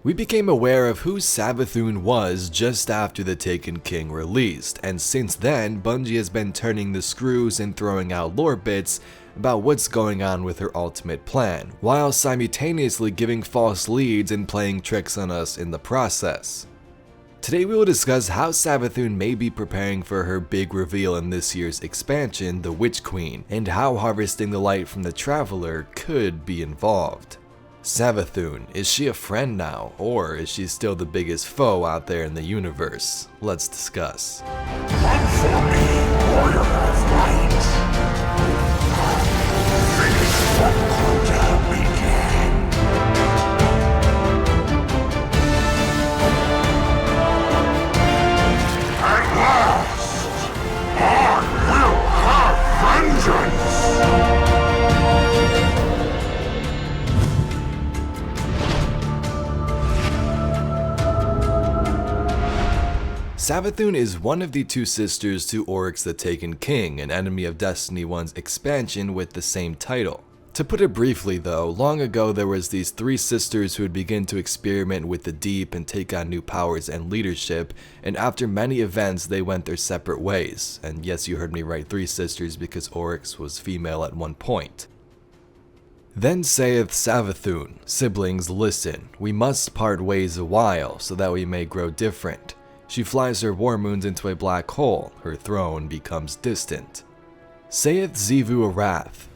We became aware of who Savathun was just after the Taken King released, and since then, Bungie has been turning the screws and throwing out lore bits about what's going on with her ultimate plan, while simultaneously giving false leads and playing tricks on us in the process. Today we will discuss how Savathun may be preparing for her big reveal in this year's expansion, the Witch Queen, and how harvesting the light from the Traveler could be involved. Savathun, is she a friend now, or is she still the biggest foe out there in the universe? Let's discuss. Come for me, warrior of light. Finish what Crota began. At last, I will have vengeance! Savathun is one of the two sisters to Oryx the Taken King, an Enemy of Destiny 1's expansion with the same title. To put it briefly though, long ago there was these three sisters who would begin to experiment with the deep and take on new powers and leadership, and after many events they went their separate ways. And yes, you heard me right, three sisters, because Oryx was female at one point. Then saith Savathun, siblings listen, we must part ways a while, so that we may grow different. She flies her war moons into a black hole, her throne becomes distant. Saith Xivu Arath,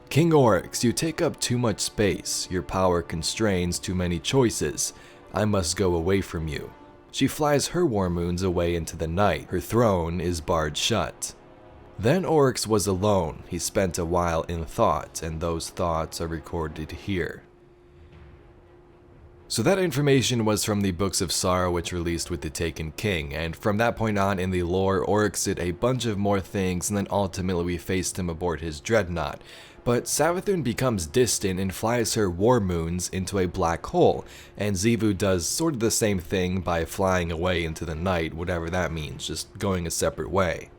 King Oryx, you take up too much space, your power constrains too many choices, I must go away from you. She flies her war moons away into the night, her throne is barred shut. Then Oryx was alone, he spent a while in thought, and those thoughts are recorded here. So that information was from the Books of Sorrow, which released with the Taken King, and from that point on in the lore, Oryx did a bunch of more things, and then ultimately we faced him aboard his dreadnought. But Savathun becomes distant and flies her war moons into a black hole, and Xivu does sort of the same thing by flying away into the night, whatever that means, just going a separate way.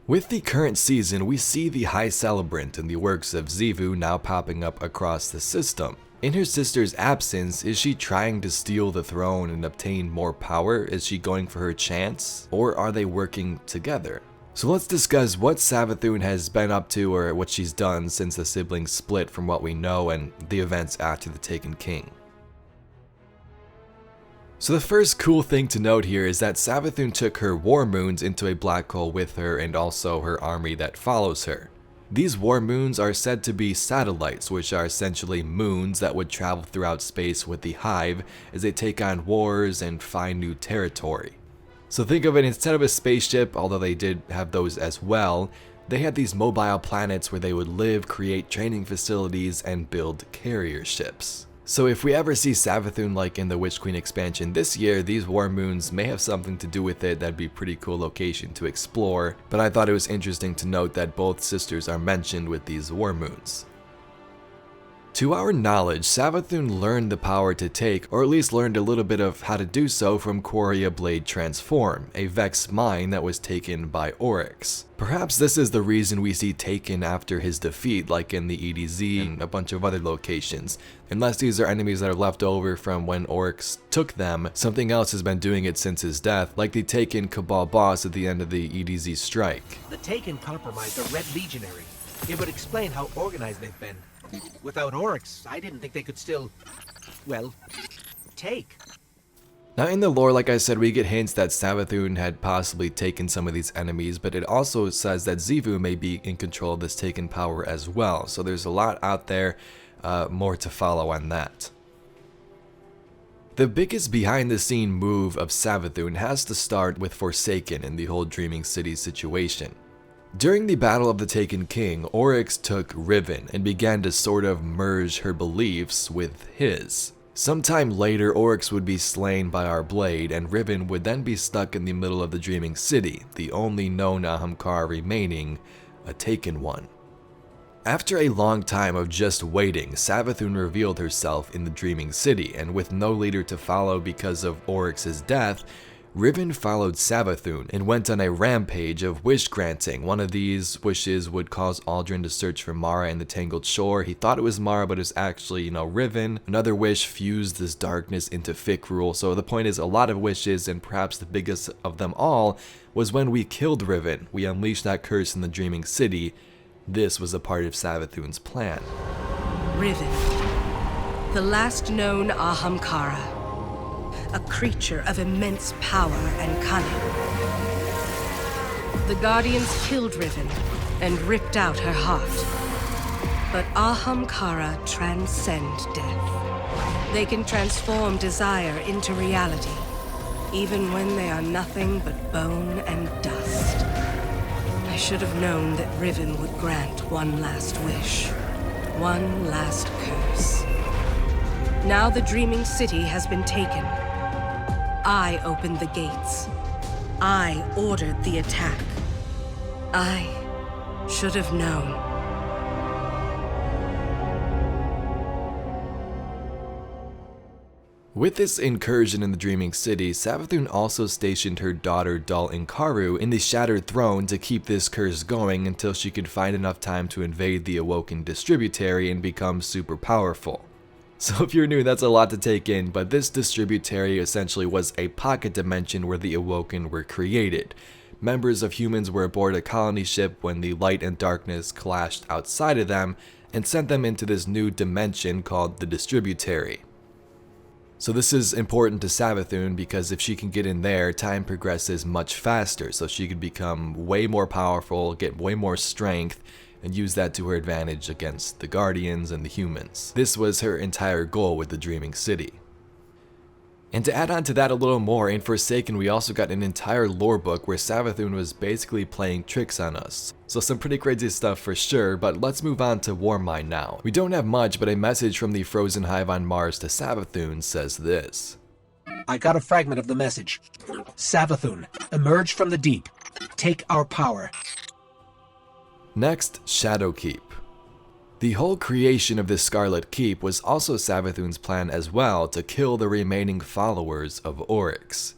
With the current season, we see the High Celebrant and the works of Xivu now popping up across the system. In her sister's absence, is she trying to steal the throne and obtain more power? Is she going for her chance? Or are they working together? So let's discuss what Savathun has been up to, or what she's done since the siblings split from what we know, and the events after the Taken King. So the first cool thing to note here is that Savathun took her war moons into a black hole with her, and also her army that follows her. These war moons are said to be satellites, which are essentially moons that would travel throughout space with the Hive as they take on wars and find new territory. So think of it, instead of a spaceship, although they did have those as well, they had these mobile planets where they would live, create training facilities, and build carrier ships. So if we ever see Savathun like in the Witch Queen expansion this year, these war moons may have something to do with it. That'd be a pretty cool location to explore, but I thought it was interesting to note that both sisters are mentioned with these war moons. To our knowledge, Savathun learned the power to take, or at least learned a little bit of how to do so from Quoria Blade Transform, a Vex mine that was taken by Oryx. Perhaps this is the reason we see Taken after his defeat, like in the EDZ and a bunch of other locations. Unless these are enemies that are left over from when Oryx took them, something else has been doing it since his death, like the Taken Cabal boss at the end of the EDZ strike. The Taken compromised the Red Legionary. It would explain how organized they've been. Without Oryx, I didn't think they could still, well, take. Now in the lore, like I said, we get hints that Savathun had possibly taken some of these enemies, but it also says that Xivu may be in control of this Taken power as well. So there's a lot out there, more to follow on that. The biggest behind the scene move of Savathun has to start with Forsaken and the whole Dreaming City situation. During the Battle of the Taken King, Oryx took Riven and began to sort of merge her beliefs with his. Sometime later, Oryx would be slain by our blade, and Riven would then be stuck in the middle of the Dreaming City, the only known Ahamkar remaining, a Taken one. After a long time of just waiting, Savathun revealed herself in the Dreaming City, and with no leader to follow because of Oryx's death, Riven followed Savathun and went on a rampage of wish granting. One of these wishes would cause Aldrin to search for Mara in the Tangled Shore. He thought it was Mara, but it was actually, Riven. Another wish fused this darkness into Fikrul. So the point is, a lot of wishes, and perhaps the biggest of them all was when we killed Riven. We unleashed that curse in the Dreaming City. This was a part of Savathun's plan. Riven, the last known Ahamkara. A creature of immense power and cunning. The Guardians killed Riven and ripped out her heart. But Ahamkara transcend death. They can transform desire into reality, even when they are nothing but bone and dust. I should have known that Riven would grant one last wish, one last curse. Now the Dreaming City has been taken. I opened the gates. I ordered the attack. I should have known. With this incursion in the Dreaming City, Savathun also stationed her daughter Dal Inkaru in the Shattered Throne to keep this curse going until she could find enough time to invade the Awoken Distributary and become super powerful. So if you're new, that's a lot to take in, but this Distributary essentially was a pocket dimension where the Awoken were created. Members of humans were aboard a colony ship when the light and darkness clashed outside of them and sent them into this new dimension called the Distributary. So this is important to Savathun because if she can get in there, time progresses much faster, so she could become way more powerful, get way more strength, and use that to her advantage against the Guardians and the humans. This was her entire goal with the Dreaming City. And to add on to that a little more, in Forsaken we also got an entire lore book where Savathun was basically playing tricks on us. So some pretty crazy stuff for sure, but let's move on to Warmind now. We don't have much, but a message from the Frozen Hive on Mars to Savathun says this. I got a fragment of the message. Savathun, emerge from the deep. Take our power. Next, Shadowkeep. The whole creation of this Scarlet Keep was also Savathun's plan as well, to kill the remaining followers of Oryx.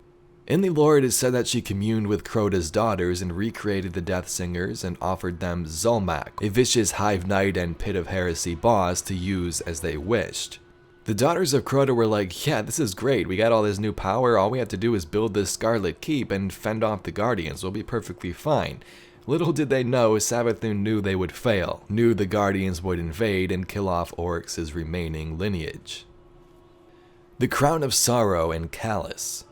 In the lore it is said that she communed with Crota's daughters and recreated the Death Singers and offered them Zulmak, a vicious Hive Knight and Pit of Heresy boss, to use as they wished. The daughters of Crota were like, yeah, this is great, we got all this new power, all we have to do is build this Scarlet Keep and fend off the Guardians, we'll be perfectly fine. Little did they know, Savathun knew they would fail, knew the Guardians would invade and kill off Oryx's remaining lineage. The Crown of Sorrow and Callus.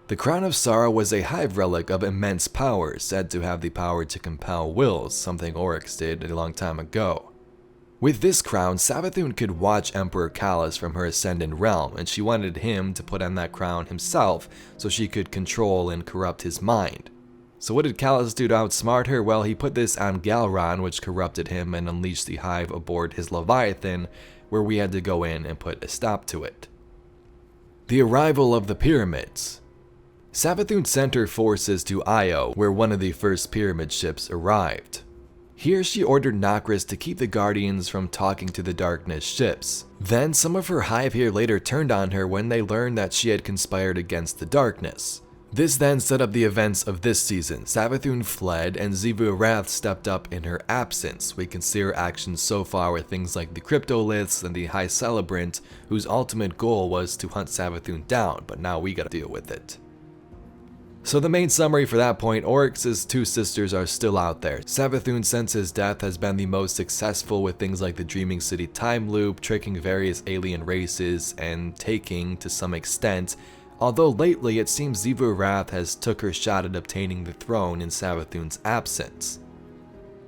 The Crown of Sorrow was a Hive relic of immense power, said to have the power to compel wills, something Oryx did a long time ago. With this crown, Savathun could watch Emperor Callus from her Ascendant realm, and she wanted him to put on that crown himself so she could control and corrupt his mind. So what did Callus do to outsmart her? Well, he put this on Galron, which corrupted him and unleashed the Hive aboard his Leviathan, where we had to go in and put a stop to it. The arrival of the pyramids. Savathun sent her forces to Io, where one of the first pyramid ships arrived. Here she ordered Nokris to keep the Guardians from talking to the Darkness ships. Then some of her Hive here later turned on her when they learned that she had conspired against the Darkness. This then set up the events of this season. Savathun fled and Xivu Arath stepped up in her absence. We can see her actions so far with things like the Cryptoliths and the High Celebrant, whose ultimate goal was to hunt Savathun down, but now we gotta deal with it. So the main summary for that point, Oryx's two sisters are still out there. Savathun since his death has been the most successful with things like the Dreaming City time loop, tricking various alien races, and taking, to some extent, although lately it seems Xivu Arath has took her shot at obtaining the throne in Savathun's absence.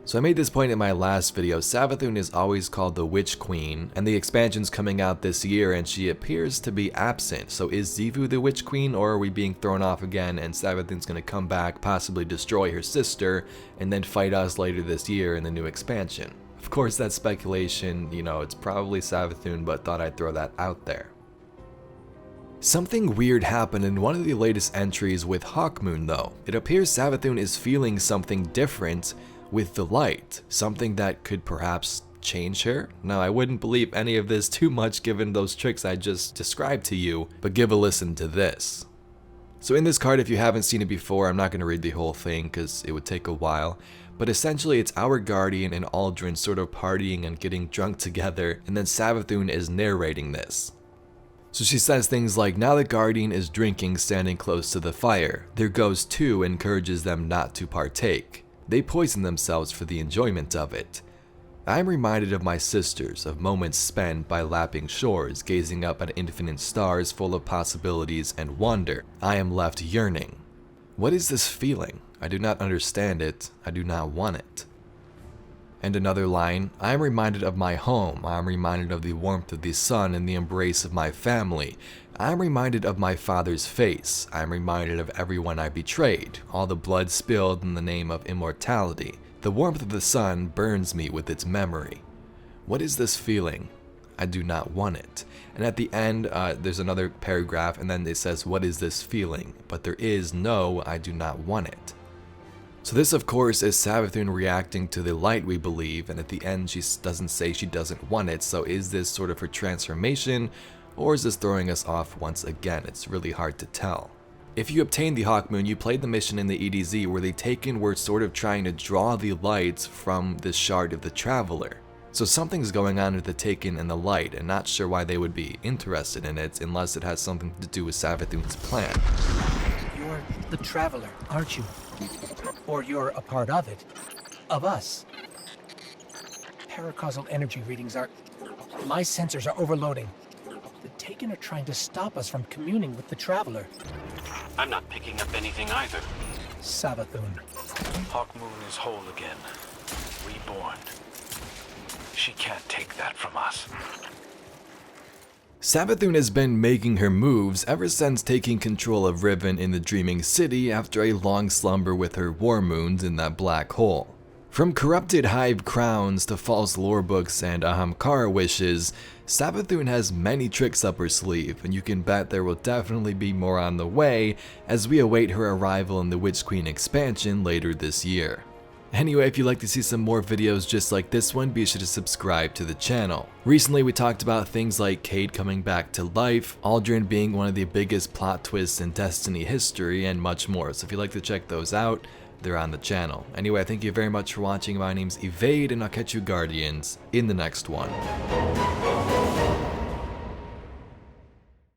So I made this point in my last video, Savathun is always called the Witch Queen, and the expansion's coming out this year and she appears to be absent. So is Xivu the Witch Queen, or are we being thrown off again and Savathun's gonna come back, possibly destroy her sister, and then fight us later this year in the new expansion? Of course that's speculation, it's probably Savathun, but thought I'd throw that out there. Something weird happened in one of the latest entries with Hawkmoon though. It appears Savathun is feeling something different with the light, something that could perhaps change her. Now I wouldn't believe any of this too much given those tricks I just described to you, but give a listen to this. So in this card, if you haven't seen it before, I'm not going to read the whole thing because it would take a while. But essentially, it's our Guardian and Aldrin sort of partying and getting drunk together, and then Savathun is narrating this. So she says things like, now the Guardian is drinking standing close to the fire. There goes two, encourages them not to partake. They poison themselves for the enjoyment of it. I am reminded of my sisters, of moments spent by lapping shores, gazing up at infinite stars full of possibilities and wonder. I am left yearning. What is this feeling? I do not understand it. I do not want it. And another line, I am reminded of my home. I am reminded of the warmth of the sun and the embrace of my family. I am reminded of my father's face. I am reminded of everyone I betrayed, all the blood spilled in the name of immortality. The warmth of the sun burns me with its memory. What is this feeling? I do not want it. And at the end, there's another paragraph, and then it says, what is this feeling? But there is no, I do not want it. So this, of course, is Savathun reacting to the light, we believe, and at the end she doesn't say she doesn't want it. So is this sort of her transformation, or is this throwing us off once again? It's really hard to tell. If you obtained the Hawkmoon, you played the mission in the EDZ where the Taken were sort of trying to draw the lights from the shard of the Traveler. So something's going on with the Taken and the light, and not sure why they would be interested in it unless it has something to do with Savathun's plan. You're the Traveler, aren't you? Or you're a part of it. Of us. Paracausal energy readings are... My sensors are overloading. The Taken are trying to stop us from communing with the Traveler. I'm not picking up anything either. Savathun. Hawkmoon is whole again. Reborn. She can't take that from us. Savathun has been making her moves ever since taking control of Riven in the Dreaming City after a long slumber with her Warmoons in that black hole. From corrupted hive crowns to false lore books and Ahamkara wishes, Savathun has many tricks up her sleeve, and you can bet there will definitely be more on the way as we await her arrival in the Witch Queen expansion later this year. Anyway, if you'd like to see some more videos just like this one, be sure to subscribe to the channel. Recently we talked about things like Cade coming back to life, Aldrin being one of the biggest plot twists in Destiny history, and much more. So if you'd like to check those out, they're on the channel. Anyway, thank you very much for watching. My name's Evade, and I'll catch you Guardians in the next one.